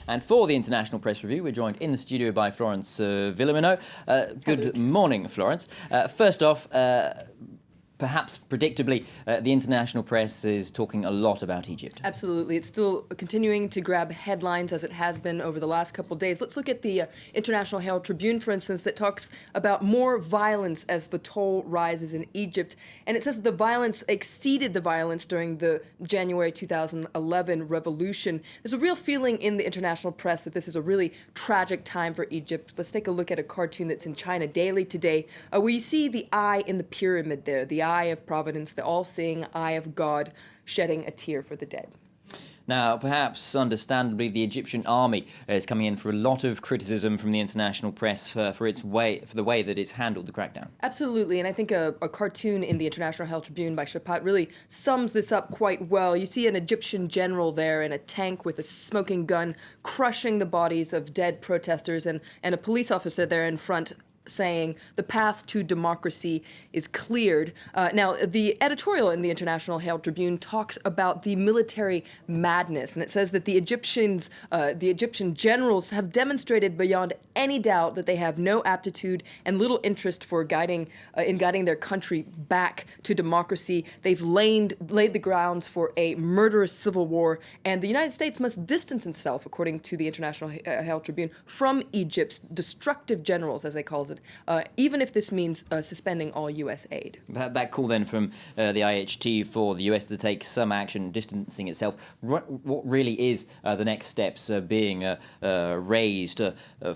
And for the International Press Review, we're joined in the studio by Florence Villamino. Good morning, Florence. First off, perhaps predictably, the international press is talking a lot about Egypt. Absolutely. It's still continuing to grab headlines as it has been over the last couple of days. Let's look at the International Herald Tribune, for instance, that talks about more violence as the toll rises in Egypt. And it says that the violence exceeded the violence during the January 2011 revolution. There's a real feeling in the international press that this is a really tragic time for Egypt. Let's take a look at a cartoon that's in China Daily today, where you see the eye in the pyramid there, the eye of providence, the all-seeing eye of God shedding a tear for the dead. Now, perhaps understandably, the Egyptian army is coming in for a lot of criticism from the international press for the way that it's handled the crackdown. Absolutely, and I think a cartoon in the International Herald Tribune by Shapat really sums this up quite well. You see an Egyptian general there in a tank with a smoking gun crushing the bodies of dead protesters, and a police officer there in front saying the path to democracy is cleared. Now, the editorial in the International Herald Tribune talks about the military madness, and it says that the Egyptian generals have demonstrated beyond any doubt that they have no aptitude and little interest for guiding their country back to democracy. They've laid the grounds for a murderous civil war, and the United States must distance itself, according to the International Herald Tribune, from Egypt's destructive generals, as they call it. Even if this means suspending all U.S. aid. That call then from the IHT for the U.S. to take some action distancing itself, what really is the next steps being raised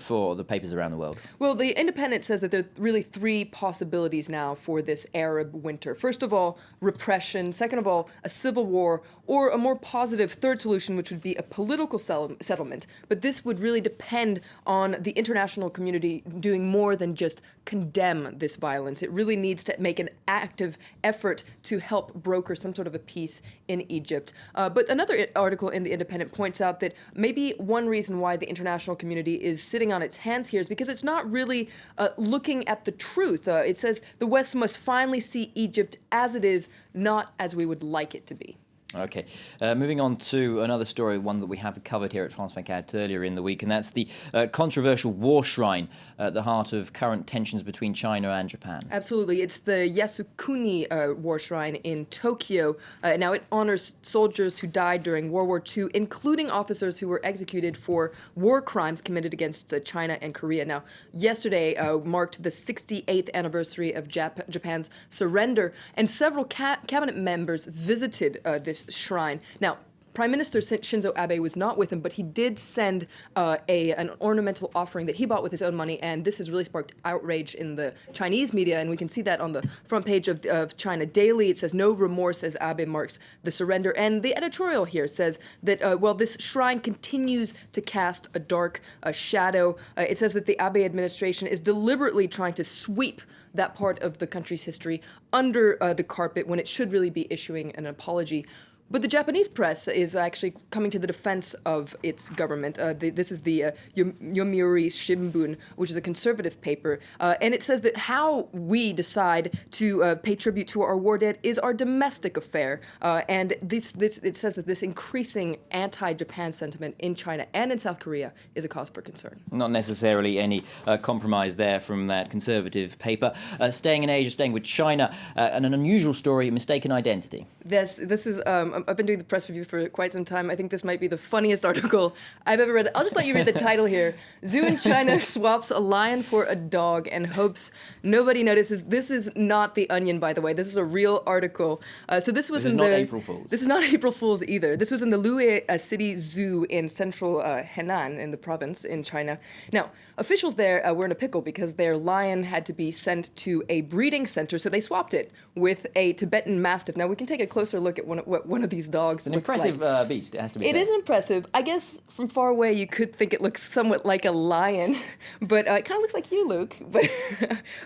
for the papers around the world? Well, the Independent says that there are really three possibilities now for this Arab winter. First of all, repression. Second of all, a civil war, or a more positive third solution, which would be a political settlement. But this would really depend on the international community doing more than just condemn this violence. It really needs to make an active effort to help broker some sort of a peace in Egypt. But another article in The Independent points out that maybe one reason why the international community is sitting on its hands here is because it's not really looking at the truth. It says the West must finally see Egypt as it is, not as we would like it to be. Okay, moving on to another story, one that we have covered here at France 24 earlier in the week, and that's the controversial war shrine at the heart of current tensions between China and Japan. Absolutely. It's the Yasukuni war shrine in Tokyo. Now, it honors soldiers who died during World War II, including officers who were executed for war crimes committed against China and Korea. Now, yesterday marked the 68th anniversary of Japan's surrender, and several cabinet members visited this shrine. Now, Prime Minister Shinzo Abe was not with him, but he did send an ornamental offering that he bought with his own money, and this has really sparked outrage in the Chinese media, and we can see that on the front page of China Daily. It says, "No remorse," as Abe marks the surrender. And the editorial here says that, this shrine continues to cast a dark shadow. It says that the Abe administration is deliberately trying to sweep that part of the country's history under the carpet when it should really be issuing an apology. But the Japanese press is actually coming to the defense of its government. This is the Yomiuri Shimbun, which is a conservative paper. And it says that how we decide to pay tribute to our war dead is our domestic affair. And it says that this increasing anti-Japan sentiment in China and in South Korea is a cause for concern. Not necessarily any compromise there from that conservative paper. Staying in Asia, staying with China, and an unusual story, mistaken identity. This is... I've been doing the press review for quite some time. I think this might be the funniest article I've ever read. I'll just let you read the title here. Zoo in China swaps a lion for a dog and hopes nobody notices. This is not The Onion, by the way. This is a real article. This is not April Fool's. This is not April Fool's either. This was in the Lue City Zoo in central Henan in the province in China. Now, officials there were in a pickle because their lion had to be sent to a breeding center, so they swapped it with a Tibetan Mastiff. Now, we can take a closer look at what one of these dogs an looks impressive like. Beast, it has to be It said. is impressive. I guess from far away you could think it looks somewhat like a lion, but it kind of looks like you, Luke.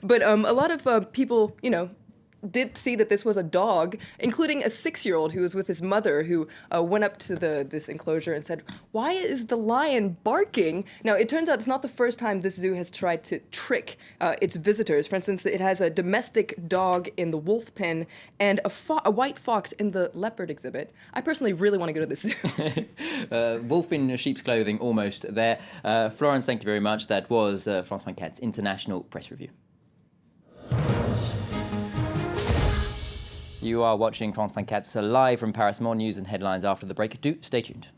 But a lot of people, did see that this was a dog, including a 6-year-old who was with his mother, who went up to this enclosure and said, "Why is the lion barking?" Now, it turns out it's not the first time this zoo has tried to trick its visitors. For instance, it has a domestic dog in the wolf pen and a white fox in the leopard exhibit. I personally really want to go to this zoo. Wolf in sheep's clothing, almost there. Florence, thank you very much. That was France 24's International Press Review. You are watching France 24 live from Paris. More news and headlines after the break. Do stay tuned.